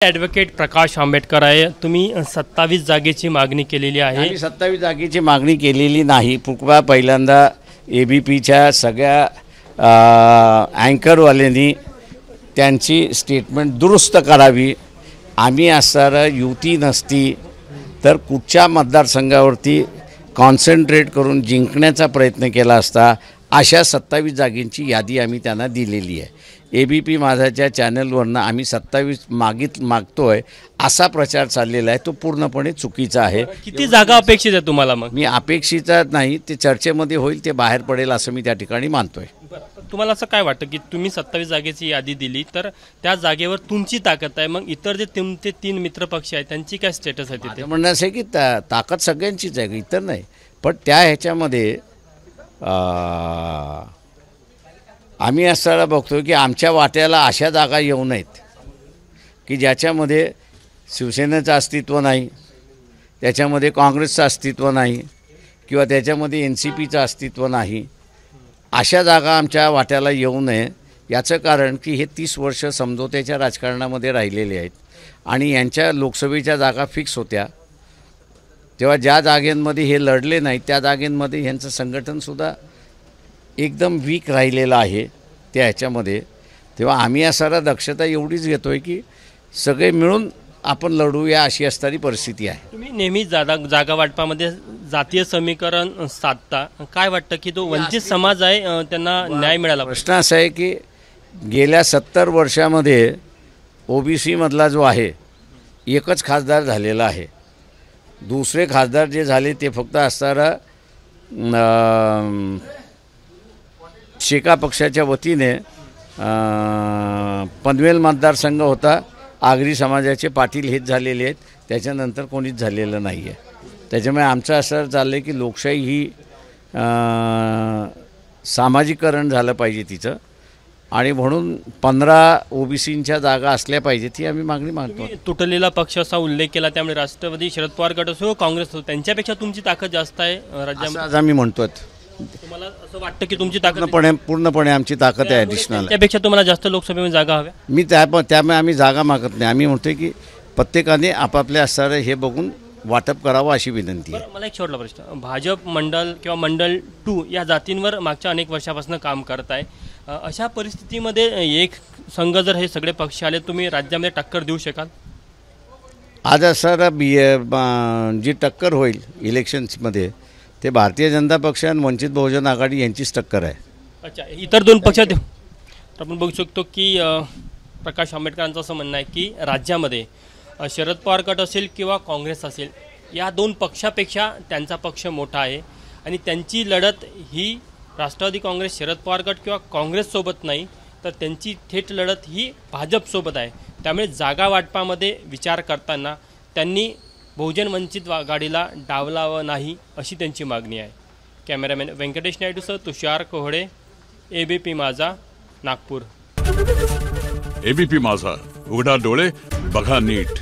Advocate Prakash Ambedkar आहे। तुम्ही 27 जागेची मागणी केलेली आहे। आम्ही 27 जागेची मागणी केलेली नाही। पुकवा पहिल्यांदा एबीपीच्या सगळ्या अँकरवाल्यांनी त्यांची स्टेटमेंट दुरुस्त करावी। आम्ही असणारा युती नसती तर कुठच्या मतदारसंघावरती कॉन्सन्ट्रेट करून जिंकण्याचा प्रयत्न केला असता। अशा 27 जागेंची यादी आम्ही त्यांना दिलेली आहे। एबीपी माझाच्या चॅनलवरनं आम्ही 27 मागतोय असा प्रचार चाललेला आहे, तो पूर्णपणे चुकीचा आहे। किती जागा अपेक्षित आहे तुम्हाला? मग मी अपेक्षित नाही, ते चर्चेमध्ये होईल, ते बाहेर पडेल असं मी त्या ठिकाणी मानतोय। तुम्हाला असं काय वाटतं की तुम्ही 27 जागेची यादी दिली तर त्या जागेवर तुमची ताकद आहे, मग इतर जे तुमचे 3 मित्रपक्ष आहेत त्यांची काय स्टेटस आहे तिथे? म्हणणं असं आहे की ताकद सगळ्यांचीच आहे, इतर नाही, पण त्या ह्याच्यामध्ये आम्ही असताना बघतो की आमच्या वाट्याला अशा जागा येऊ नयेत की ज्याच्यामध्ये शिवसेनेचं अस्तित्व नाही, त्याच्यामध्ये काँग्रेसचं अस्तित्व नाही, किंवा त्याच्यामध्ये NCPचं अस्तित्व नाही। अशा जागा आमच्या वाट्याला येऊ नये याचं कारण की हे 30 वर्ष समझोत्याच्या राजकारणामध्ये राहिलेले आहेत आणि यांच्या लोकसभेच्या जागा फिक्स होत्या, तेव्हा ज्या जागांमध्ये हे लढले नाही त्या जागांमध्ये यांचं संघटनसुद्धा एकदम वीक राहिलेलं आहे त्या ह्याच्यामध्ये। तेव्हा आम्ही असणारा दक्षता एवढीच घेतो आहे की सगळे मिळून आपण लढूया अशी असणारी परिस्थिती आहे। तुम्ही नेहमी जागा वाटपामध्ये जातीय समीकरण साधता, काय वाटतं की तो वंचित समाज आहे त्यांना न्याय मिळाला? प्रश्न असा आहे की गेल्या 70 वर्षामध्ये OBC मधला जो आहे एकच खासदार झालेला आहे। दुसरे खासदार जे झाले ते फक्त असणारा शेका पक्षाच्या वतीने पनवेल मतदारसंघ होता, आगरी समाजाचे पाटील हेच झालेले आहेत, त्याच्यानंतर कोणीच झालेलं नाही आहे। त्याच्यामुळे आमचं असं चाललं आहे की लोकशाही ही सामाजिकरण झालं पाहिजे तिचं, आणि म्हणून 15 OBCंच्या जागा असल्या पाहिजेत ही आम्ही मागणी मागतो। तुटलेला पक्ष असा उल्लेख केला, त्यामुळे राष्ट्रवादी शरद पवार गट असो काँग्रेस असो त्यांच्यापेक्षा तुमची ताकद जास्त आहे राज्यामध्ये, आज आम्ही म्हणतोय। तुम्हाला असं वाटतं की तुमची ताकद पूर्णपणे आमची ताकद आहे ॲडिशनल, त्यापेक्षा तुम्हाला जास्त लोकसभेमध्ये जागा हव्या? मी त्यामुळे आम्ही जागा मागत नाही। आम्ही म्हणतोय की प्रत्येकाने आपापल्या असणारं हे बघून वाटप करावं अशी विनंती आहे। मला एक छोटा प्रश्न, भाजप मंडल किंवा मंडल 2 या जातींवर मागच्या अनेक वर्षापासून काम करत आहे, अशा परिस्थितीमध्ये एक संघ जर हे सगळे पक्ष आले, तुम्ही राज्यामध्ये टक्कर देऊ शकाल? आज असणारा जी टक्कर होईल इलेक्शन्समध्ये ते भारतीय जनता पक्ष आणि वंचित बहुजन आघाडी यांचीच टक्कर आहे। अच्छा, इतर 2 पक्ष आपण बघू शकतो की प्रकाश आंबेडकरांचं असं म्हणणं आहे की राज्यामध्ये शरद पवार गट असेल किंवा काँग्रेस असेल, या 2 पक्षापेक्षा त्यांचा पक्ष मोठा आहे आणि त्यांची लढत ही राष्ट्रवादी काँग्रेस शरद पवार गट किंवा काँग्रेससोबत नाही, तर त्यांची थेट लढत ही भाजपसोबत आहे। त्यामुळे जागा वाटपामध्ये विचार करताना त्यांनी बहुजन वंचित आघाडीला डावलावं नाही अशी त्यांची मागणी आहे। कॅमेरामॅन व्यंकटेश नायडूसह तुषार कोहळे, ABP माझा, नागपूर। ABP माझा, उघडा डोळे बघा नीट।